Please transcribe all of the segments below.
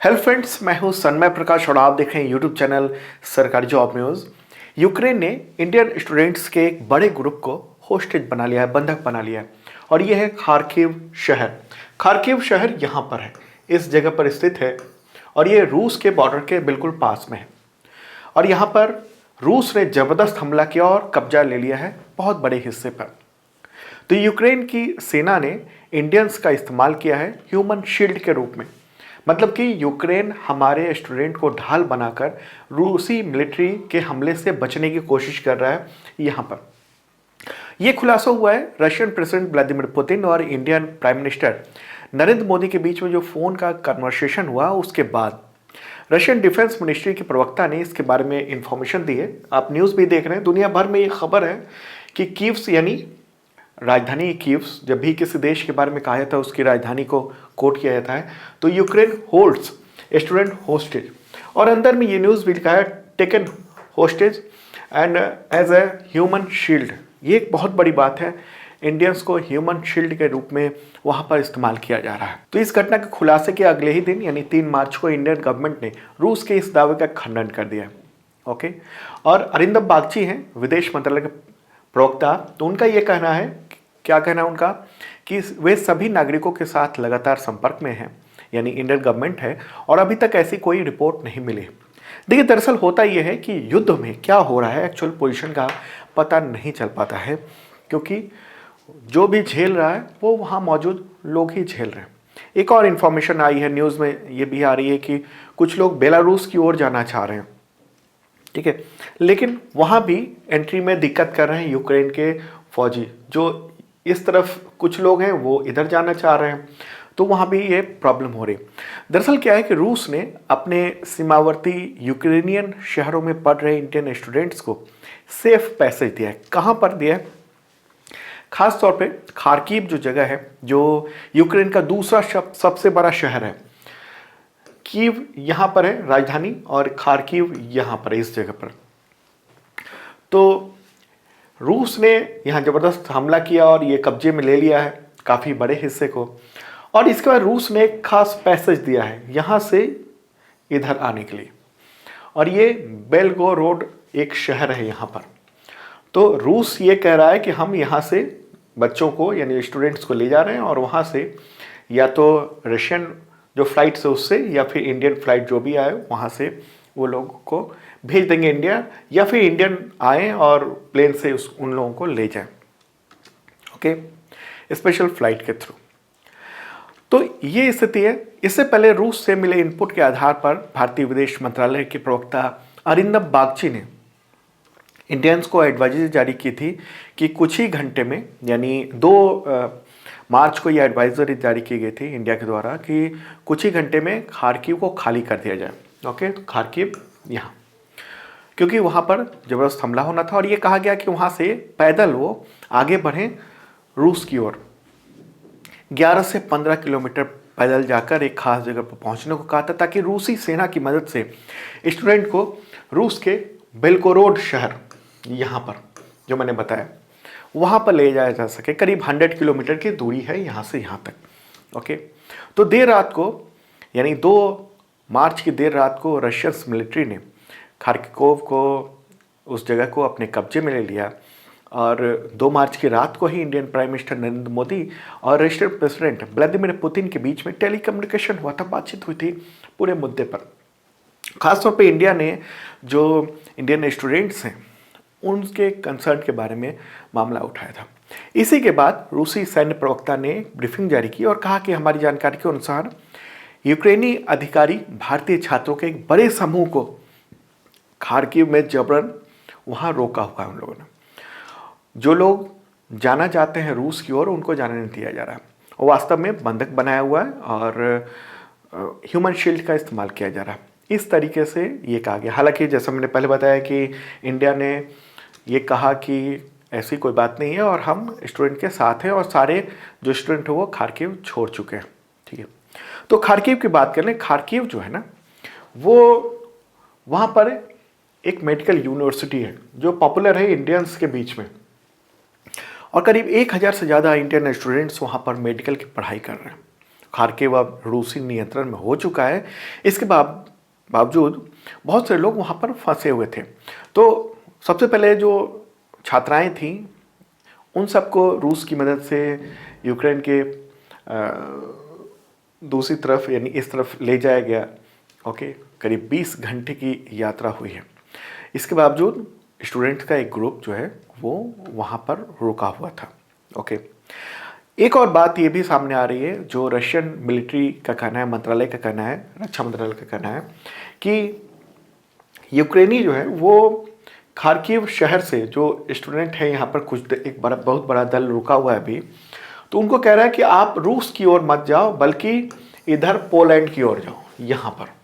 Hello friends, मैं हूं सन्मय प्रकाश और आप देख रहे हैं यूट्यूब चैनल सरकारी जॉब न्यूज़। यूक्रेन ने इंडियन स्टूडेंट्स के एक बड़े ग्रुप को होस्टेज बना लिया है, बंधक बना लिया है। और ये है खार्किव शहर। खार्किव शहर यहाँ पर है, इस जगह पर स्थित है और ये रूस के बॉर्डर के बिल्कुल पास में है। और यहाँ पर रूस ने ज़बरदस्त हमला किया और कब्जा ले लिया है बहुत बड़े हिस्से पर। तो यूक्रेन की सेना ने इंडियंस का इस्तेमाल किया है ह्यूमन शील्ड के रूप में। मतलब कि यूक्रेन हमारे स्टूडेंट को ढाल बनाकर रूसी मिलिट्री के हमले से बचने की कोशिश कर रहा है। यहाँ पर यह खुलासा हुआ है रशियन प्रेसिडेंट व्लादिमीर पुतिन और Indian prime minister Narendra Modi के बीच में जो फ़ोन का कन्वर्सेशन हुआ उसके बाद। रशियन डिफेंस मिनिस्ट्री के प्रवक्ता ने इसके बारे में इंफॉर्मेशन दी है। आप न्यूज़ भी देख रहे हैं, दुनिया भर में ये खबर है कि कीव्स यानी राजधानी कीव्स, जब भी किसी देश के बारे में कहा जाता है उसकी राजधानी को कोट किया जाता है। तो यूक्रेन होल्ड्स स्टूडेंट होस्टेज, और अंदर में ये न्यूज़ भी लिखा है taken hostage and as a human shield. ये एक बहुत बड़ी बात है, इंडियंस को ह्यूमन शील्ड के रूप में वहाँ पर इस्तेमाल किया जा रहा है। तो इस घटना के खुलासे के अगले ही दिन यानी 3 मार्च को इंडियन गवर्नमेंट ने रूस के इस दावे का खंडन कर दिया। ओके, और अरिंदम बागची हैं विदेश मंत्रालय के प्रवक्ता। तो उनका ये कहना है, क्या कहना है उनका, कि वे सभी नागरिकों के साथ लगातार संपर्क में हैं, यानी इंडियन गवर्नमेंट है, और अभी तक ऐसी कोई रिपोर्ट नहीं मिली। देखिए, दरअसल होता यह है कि युद्ध में क्या हो रहा है एक्चुअल पोजीशन का पता नहीं चल पाता है, क्योंकि जो भी झेल रहा है वो वहाँ मौजूद लोग ही झेल रहे हैं। एक और इन्फॉर्मेशन आई है न्यूज़ में, ये भी आ रही है कि कुछ लोग बेलारूस की ओर जाना चाह रहे हैं, ठीक है, लेकिन वहाँ भी एंट्री में दिक्कत कर रहे हैं यूक्रेन के फौजी। जो इस तरफ कुछ लोग हैं वो इधर जाना चाह रहे हैं, तो वहाँ भी ये प्रॉब्लम हो रही। दरअसल क्या है कि रूस ने अपने सीमावर्ती यूक्रेनियन शहरों में पढ़ रहे इंडियन स्टूडेंट्स को सेफ पैसेज दिया है। कहाँ पर दिया है? खास तौर पे खार्किव जो जगह है, जो यूक्रेन का दूसरा सबसे बड़ा शहर है। कीव यहाँ पर है राजधानी, और खार्किव यहाँ पर है इस जगह पर। तो रूस ने यहाँ ज़बरदस्त हमला किया और ये कब्जे में ले लिया है काफ़ी बड़े हिस्से को। और इसके बाद रूस ने एक खास पैसेज दिया है यहाँ से इधर आने के लिए, और ये बेलगोरोड एक शहर है यहाँ पर। तो रूस ये कह रहा है कि हम यहाँ से बच्चों को यानी स्टूडेंट्स को ले जा रहे हैं, और वहाँ से या तो रशियन जो फ्लाइट से उससे, या फिर इंडियन फ्लाइट जो भी आए वहाँ से वो लोगों को भेज देंगे इंडिया, या फिर इंडियन आए और प्लेन से उन लोगों को ले जाएं, ओके, स्पेशल फ्लाइट के थ्रू। तो ये स्थिति है। इससे पहले रूस से मिले इनपुट के आधार पर भारतीय विदेश मंत्रालय के प्रवक्ता अरिंदम बागची ने इंडियंस को एडवाइजरी जारी की थी कि कुछ ही घंटे में, यानी 2 मार्च को यह एडवाइजरी जारी की गई थी इंडिया के द्वारा कि कुछ ही घंटे में खार्किव को खाली कर दिया जाए। ओके, तो खार्किव यहाँ, क्योंकि वहाँ पर ज़बरदस्त हमला होना था, और ये कहा गया कि वहाँ से पैदल वो आगे बढ़ें रूस की ओर। 11 से 15 किलोमीटर पैदल जाकर एक खास जगह पर पहुँचने को कहा था, ताकि रूसी सेना की मदद से स्टूडेंट को रूस के बेलगोरोड शहर यहाँ पर जो मैंने बताया वहाँ पर ले जाया जा सके। करीब 100 किलोमीटर की दूरी है यहाँ से यहाँ तक। ओके, तो देर रात को यानी 2 मार्च की देर रात को रशियन मिलिट्री ने खार्किव को, उस जगह को अपने कब्जे में ले लिया, और 2 मार्च की रात को ही Indian prime minister Narendra Modi और रशियन प्रेसिडेंट व्लादिमीर पुतिन के बीच में टेलीकम्युनिकेशन हुआ था, बातचीत हुई थी पूरे मुद्दे पर। खासतौर पे इंडिया ने जो इंडियन स्टूडेंट्स हैं उनके कंसर्न के बारे में मामला उठाया था। इसी के बाद रूसी सैन्य प्रवक्ता ने ब्रीफिंग जारी की और कहा कि हमारी जानकारी के अनुसार यूक्रेनी अधिकारी भारतीय छात्रों के एक बड़े समूह को खार्किव में जबरन वहाँ रोका हुआ है। उन लोगों ने, जो लोग जाना चाहते हैं रूस की ओर, उनको जाने नहीं दिया जा रहा है। वो वास्तव में बंधक बनाया हुआ है और ह्यूमन शील्ड का इस्तेमाल किया जा रहा है। इस तरीके से ये कहा गया। हालांकि जैसा मैंने पहले बताया कि इंडिया ने ये कहा कि ऐसी कोई बात नहीं है और हम स्टूडेंट के साथ हैं, और सारे जो स्टूडेंट हैं वो खार्किव छोड़ चुके हैं, ठीक है। तो खार्किव की बात कर लें। खार्किव जो है ना, वो वहाँ पर एक मेडिकल यूनिवर्सिटी है जो पॉपुलर है इंडियंस के बीच में, और करीब 1000 से ज़्यादा इंडियन स्टूडेंट्स वहाँ पर मेडिकल की पढ़ाई कर रहे हैं। खार्किव अब रूसी नियंत्रण में हो चुका है। इसके बावजूद बहुत से लोग वहाँ पर फंसे हुए थे। तो सबसे पहले जो छात्राएं थीं उन सबको रूस की मदद से यूक्रेन के दूसरी तरफ यानी इस तरफ ले जाया गया। ओके, करीब 20 घंटे की यात्रा हुई है। इसके बावजूद स्टूडेंट्स का एक ग्रुप जो है वो वहाँ पर रुका हुआ था। ओके, एक और बात ये भी सामने आ रही है जो रशियन मिलिट्री का कहना है, मंत्रालय का कहना है, रक्षा मंत्रालय का कहना है कि यूक्रेनी जो है वो खार्किव शहर से जो स्टूडेंट है यहाँ पर बहुत बड़ा दल रुका हुआ है अभी, तो उनको कह रहा है कि आप रूस की ओर मत जाओ बल्कि इधर पोलैंड की ओर जाओ, यहाँ पर।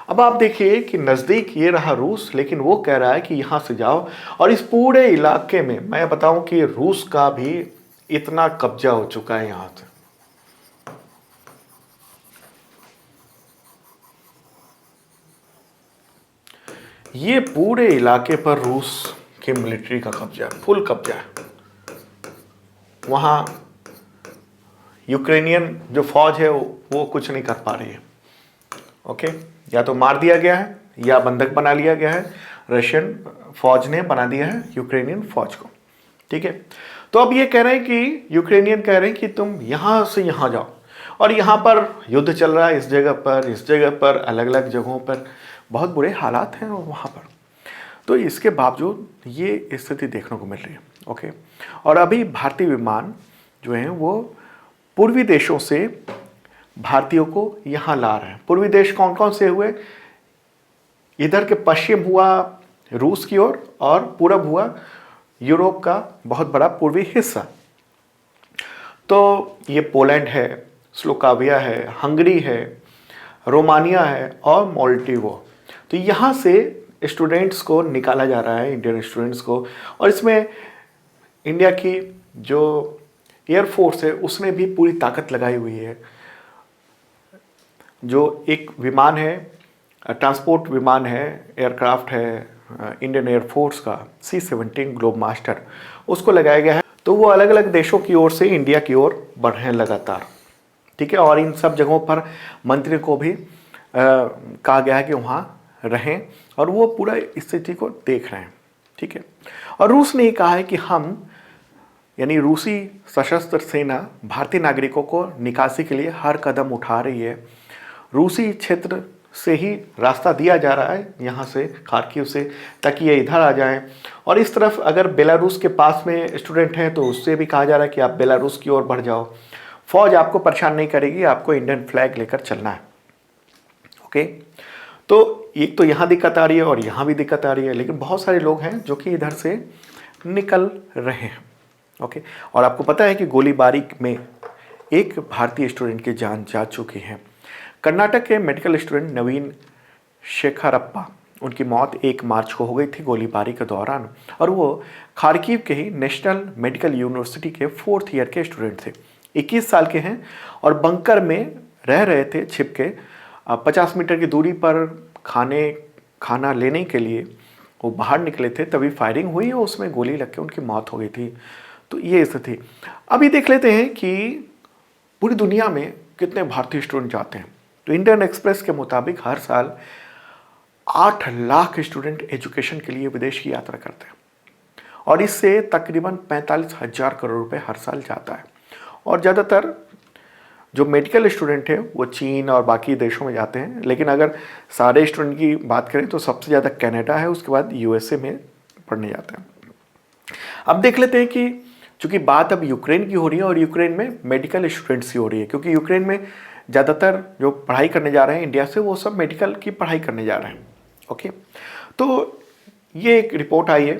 अब आप देखिए कि नज़दीक ये रहा रूस, लेकिन वो कह रहा है कि यहाँ से जाओ। और इस पूरे इलाके में मैं बताऊं कि रूस का भी इतना कब्जा हो चुका है यहाँ से। ये पूरे इलाके पर रूस के मिलिट्री का कब्जा, फुल कब्जा है। वहाँ यूक्रेनियन जो फौज है वो कुछ नहीं कर पा रही है। ओके, या तो मार दिया गया है या बंधक बना लिया गया है। रशियन फौज ने बना दिया है यूक्रेनियन फौज को। ठीक है, तो अब ये कह रहे हैं कि यूक्रेनियन कह रहे हैं कि तुम यहाँ से यहाँ जाओ, और यहाँ पर युद्ध चल रहा है, इस जगह पर अलग अलग जगहों पर बहुत बुरे हालात हैं वहाँ पर। तो इसके बावजूद ये स्थिति देखने को मिल रही है। ओके, और अभी भारतीय विमान जो हैं वो पूर्वी देशों से भारतीयों को यहाँ ला रहे हैं। पूर्वी देश कौन कौन से हुए? इधर के पश्चिम हुआ रूस की ओर और पूरब हुआ यूरोप का बहुत बड़ा पूर्वी हिस्सा। तो ये पोलैंड है, स्लोवाकिया है, हंगरी है, रोमानिया है और मोल्डोवा। तो यहाँ से स्टूडेंट्स को निकाला जा रहा है, इंडियन स्टूडेंट्स को। और इसमें इंडिया की जो एयरफोर्स है उसने भी पूरी ताकत लगाई हुई है। जो एक विमान है, ट्रांसपोर्ट विमान है, एयरक्राफ्ट है इंडियन एयरफोर्स का C-17 ग्लोब मास्टर, उसको लगाया गया है। तो वो अलग अलग देशों की ओर से इंडिया की ओर बढ़ रहे हैं लगातार। ठीक है, और इन सब जगहों पर मंत्री को भी कहा गया है कि वहाँ रहें और वो पूरा स्थिति को देख रहे हैं। ठीक है, और रूस ने कहा है कि हम यानी रूसी सशस्त्र सेना भारतीय नागरिकों को निकासी के लिए हर कदम उठा रही है। रूसी क्षेत्र से ही रास्ता दिया जा रहा है यहाँ से, खार्किव से, ताकि ये इधर आ जाएं। और इस तरफ अगर बेलारूस के पास में स्टूडेंट हैं तो उससे भी कहा जा रहा है कि आप बेलारूस की ओर बढ़ जाओ, फौज आपको परेशान नहीं करेगी, आपको इंडियन फ्लैग लेकर चलना है। ओके, तो एक तो यहाँ दिक्कत आ रही है और यहाँ भी दिक्कत आ रही है, लेकिन बहुत सारे लोग हैं जो कि इधर से निकल रहे हैं। ओके, और आपको पता है कि गोलीबारी में एक भारतीय स्टूडेंट की जान जा चुकी है। कर्नाटक के मेडिकल स्टूडेंट नवीन शेखरप्पा, उनकी मौत 1 मार्च को हो गई थी गोलीबारी के दौरान, और वो खार्किव के ही नेशनल मेडिकल यूनिवर्सिटी के 4th ईयर के स्टूडेंट थे। 21 साल के हैं और बंकर में रह रहे थे छिप के। 50 मीटर की दूरी पर खाना लेने के लिए वो बाहर निकले थे, तभी फायरिंग हुई और उसमें गोली लग के उनकी मौत हो गई थी। तो ये स्थिति अभी देख लेते हैं कि पूरी दुनिया में कितने भारतीय स्टूडेंट जाते हैं। तो इंडियन एक्सप्रेस के मुताबिक हर साल 8 लाख स्टूडेंट एजुकेशन के लिए विदेश की यात्रा करते हैं, और इससे तकरीबन 45,000 करोड़ रुपए हर साल जाता है। और ज़्यादातर जो मेडिकल स्टूडेंट है वो चीन और बाकी देशों में जाते हैं, लेकिन अगर सारे स्टूडेंट की बात करें तो सबसे ज़्यादा कनाडा है, उसके बाद USA में पढ़ने जाते हैं। अब देख लेते हैं कि चूँकि बात अब यूक्रेन की हो रही है और यूक्रेन में मेडिकल स्टूडेंट्स की हो रही है, क्योंकि यूक्रेन में ज़्यादातर जो पढ़ाई करने जा रहे हैं इंडिया से, वो सब मेडिकल की पढ़ाई करने जा रहे हैं। ओके, तो ये एक रिपोर्ट आई है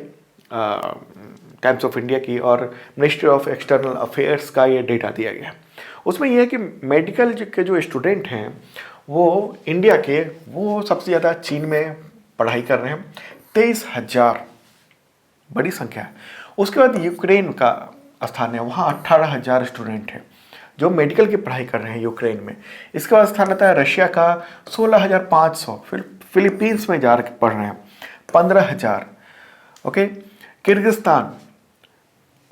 टाइम्स ऑफ इंडिया की, और मिनिस्ट्री ऑफ एक्सटर्नल अफेयर्स का ये डेटा दिया गया है। उसमें यह है कि मेडिकल के जो स्टूडेंट हैं वो इंडिया के, वो सबसे ज़्यादा चीन में पढ़ाई कर रहे हैं, 23,000, बड़ी संख्या है। उसके बाद यूक्रेन का स्थान है, वहाँ 18,000 स्टूडेंट हैं जो मेडिकल की पढ़ाई कर रहे हैं यूक्रेन में। इसके बाद स्थान आता है रशिया का 16,500, फिर फिलीपींस में जा पढ़ रहे हैं 15,000। ओके, किर्गिस्तान,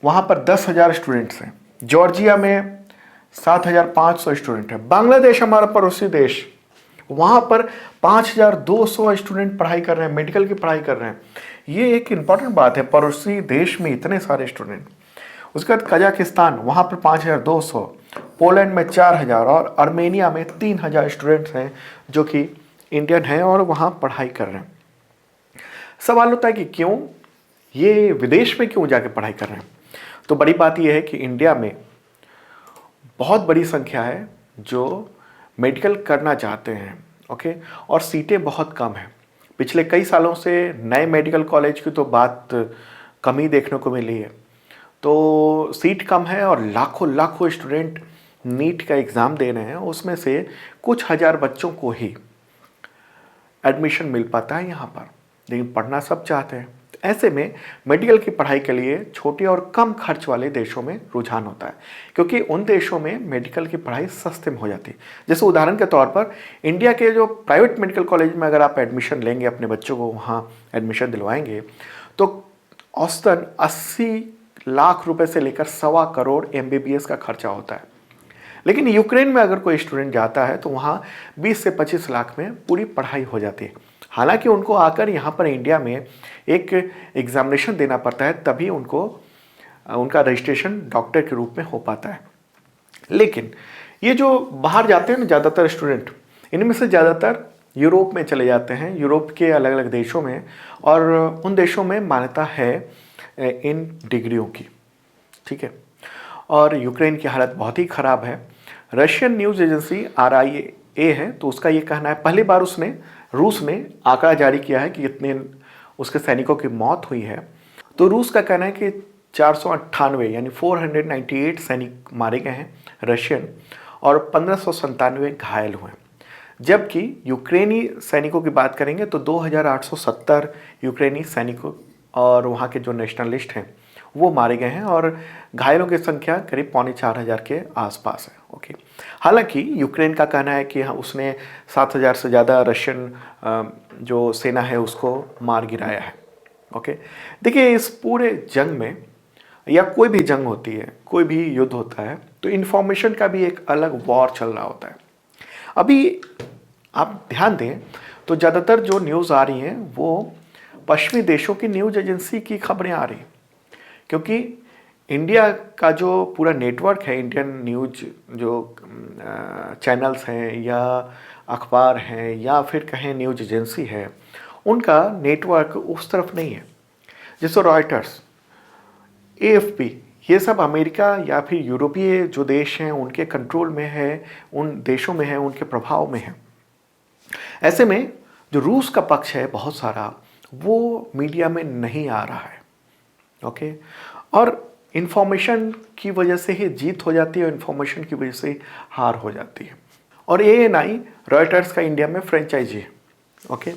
वहाँ पर 10,000 स्टूडेंट्स हैं। जॉर्जिया में 7,500 स्टूडेंट है। बांग्लादेश हमारा पड़ोसी देश, वहाँ पर 5,200 स्टूडेंट पढ़ाई कर रहे हैं, मेडिकल की पढ़ाई कर रहे हैं। ये एक इम्पॉर्टेंट बात है, पड़ोसी देश में इतने सारे स्टूडेंट। उसके बाद कजाकिस्तान, वहाँ पर 5,200, पोलैंड में 4,000 और आर्मेनिया में 3,000 स्टूडेंट्स हैं जो कि इंडियन हैं और वहाँ पढ़ाई कर रहे हैं। सवाल होता है कि क्यों ये विदेश में क्यों जाके पढ़ाई कर रहे हैं? तो बड़ी बात यह है कि इंडिया में बहुत बड़ी संख्या है जो मेडिकल करना चाहते हैं, ओके, और सीटें बहुत कम हैं। पिछले कई सालों से नए मेडिकल कॉलेज की तो बात कम ही देखने को मिली है। तो सीट कम है और लाखों लाखों स्टूडेंट नीट का एग्ज़ाम दे रहे हैं, उसमें से कुछ हज़ार बच्चों को ही एडमिशन मिल पाता है यहाँ पर, लेकिन पढ़ना सब चाहते हैं। ऐसे में मेडिकल की पढ़ाई के लिए छोटे और कम खर्च वाले देशों में रुझान होता है, क्योंकि उन देशों में मेडिकल की पढ़ाई सस्ते में हो जाती है। जैसे उदाहरण के तौर पर इंडिया के जो प्राइवेट मेडिकल कॉलेज में अगर आप एडमिशन लेंगे, अपने बच्चों को वहाँ एडमिशन दिलवाएंगे, तो औसतन 80 लाख रुपए से लेकर 1.25 करोड़ MBBS का खर्चा होता है। लेकिन यूक्रेन में अगर कोई स्टूडेंट जाता है तो वहाँ 20 से 25 लाख में पूरी पढ़ाई हो जाती है। हालांकि उनको आकर यहाँ पर इंडिया में एक एग्जामिनेशन देना पड़ता है, तभी उनको उनका रजिस्ट्रेशन डॉक्टर के रूप में हो पाता है। लेकिन ये जो बाहर जाते हैं ना ज़्यादातर स्टूडेंट, इनमें से ज़्यादातर यूरोप में चले जाते हैं, यूरोप के अलग अलग देशों में, और उन देशों में मान्यता है इन डिग्रियों की, ठीक है। और यूक्रेन की हालत बहुत ही ख़राब है। रशियन न्यूज़ एजेंसी RIA है, तो उसका ये कहना है, पहली बार रूस ने आंकड़ा जारी किया है कि कितने उसके सैनिकों की मौत हुई है। तो रूस का कहना है कि 498 यानी 498 सैनिक मारे गए हैं रशियन, और 1597 घायल हुए। जबकि यूक्रेनी सैनिकों की बात करेंगे तो 2,870 यूक्रेनी सैनिकों और वहाँ के जो नेशनलिस्ट हैं वो मारे गए हैं, और घायलों की संख्या करीब 3,400 के आसपास है, ओके। हालांकि यूक्रेन का कहना है कि उसने 7,000 से ज़्यादा रशियन जो सेना है उसको मार गिराया है, ओके। देखिए, इस पूरे जंग में, या कोई भी जंग होती है, कोई भी युद्ध होता है, तो इन्फॉर्मेशन का भी एक अलग वॉर चल रहा होता है। अभी आप ध्यान दें तो ज़्यादातर जो न्यूज़ आ रही हैं वो पश्चिमी देशों की न्यूज़ एजेंसी की खबरें आ रही हैं, क्योंकि इंडिया का जो पूरा नेटवर्क है, इंडियन न्यूज़ जो चैनल्स हैं या अखबार हैं या फिर कहें न्यूज़ एजेंसी है, उनका नेटवर्क उस तरफ नहीं है। जैसे रॉयटर्स, AFP, ये सब अमेरिका या फिर यूरोपीय जो देश हैं उनके कंट्रोल में है, उन देशों में है, उनके प्रभाव में है। ऐसे में जो रूस का पक्ष है बहुत सारा, वो मीडिया में नहीं आ रहा है, ओके। और इन्फॉर्मेशन की वजह से ही जीत हो जाती है और इन्फॉर्मेशन की वजह से हार हो जाती है। और ANI रॉयटर्स का इंडिया में फ्रेंचाइजी है, ओके।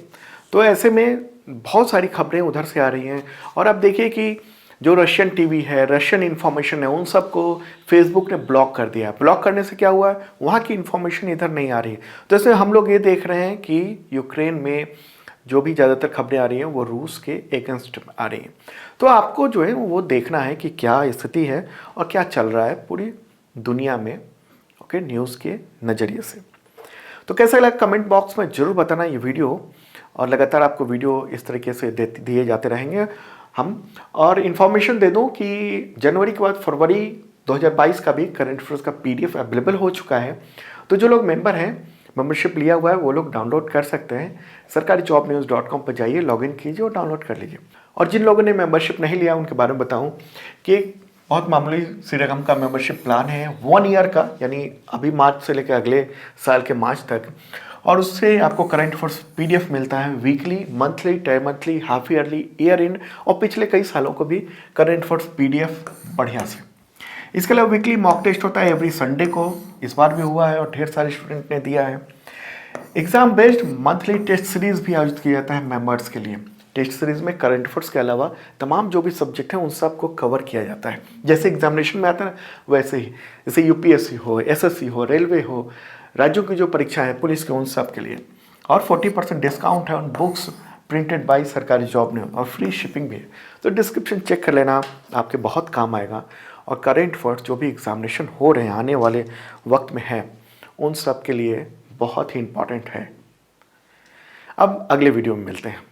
तो ऐसे में बहुत सारी खबरें उधर से आ रही हैं, और अब देखिए कि जो रशियन टीवी है, रशियन इन्फॉर्मेशन है, उन सबको फेसबुक ने ब्लॉक कर दिया। ब्लॉक करने से क्या हुआ, वहाँ की इन्फॉर्मेशन इधर नहीं आ रही है। तो इसमें हम लोग ये देख रहे हैं कि यूक्रेन में जो भी ज़्यादातर खबरें आ रही हैं वो रूस के अगेंस्ट आ रही हैं। तो आपको जो है वो देखना है कि क्या स्थिति है और क्या चल रहा है पूरी दुनिया में, ओके, न्यूज़ के नज़रिए से। तो कैसा लगा कमेंट बॉक्स में ज़रूर बताना ये वीडियो, और लगातार आपको वीडियो इस तरीके से दिए जाते रहेंगे हम। और इन्फॉर्मेशन दे दूं कि जनवरी के बाद फरवरी 2022 का भी करंट अफेयर्स का PDF अवेलेबल हो चुका है। तो जो लोग मेंबर हैं, मेंबरशिप लिया हुआ है, वो लोग डाउनलोड कर सकते हैं। sarkarijobnews.com पर जाइए, लॉगिन कीजिए और डाउनलोड कर लीजिए। और जिन लोगों ने मेंबरशिप नहीं लिया उनके बारे में बताऊं कि एक बहुत मामूली सी रकम का मेंबरशिप प्लान है 1 ईयर का, यानी अभी मार्च से लेकर अगले साल के मार्च तक, और उससे आपको करंट अफेयर्स PDF मिलता है weekly, monthly, try-monthly, half yearly, year and, और पिछले कई सालों को भी करंट अफेयर्स PDF बढ़िया से। इसके अलावा वीकली मॉक टेस्ट होता है एवरी संडे को, इस बार भी हुआ है और ढेर सारे स्टूडेंट ने दिया है। Exam based monthly test series भी आयोजित किया जाता है मेंबर्स के लिए। टेस्ट सीरीज में करंट अफेयर्स के अलावा तमाम जो भी सब्जेक्ट हैं उन सब को कवर किया जाता है। जैसे एग्जामिनेशन में आता है ना वैसे ही, जैसे UPSC हो, SSC हो, रेलवे हो, राज्यों की जो परीक्षा है, पुलिस के, उन सब के लिए। और 40% डिस्काउंट है उन बुक्स प्रिंटेड बाय सरकारी जॉब न्यूज़, और फ्री शिपिंग भी है। तो डिस्क्रिप्शन चेक कर लेना, आपके बहुत काम आएगा। और करेंट अफेयर्स जो भी एग्जामिनेशन हो रहे हैं आने वाले वक्त में हैं, उन सब के लिए बहुत ही इम्पॉर्टेंट है। अब अगले वीडियो में मिलते हैं।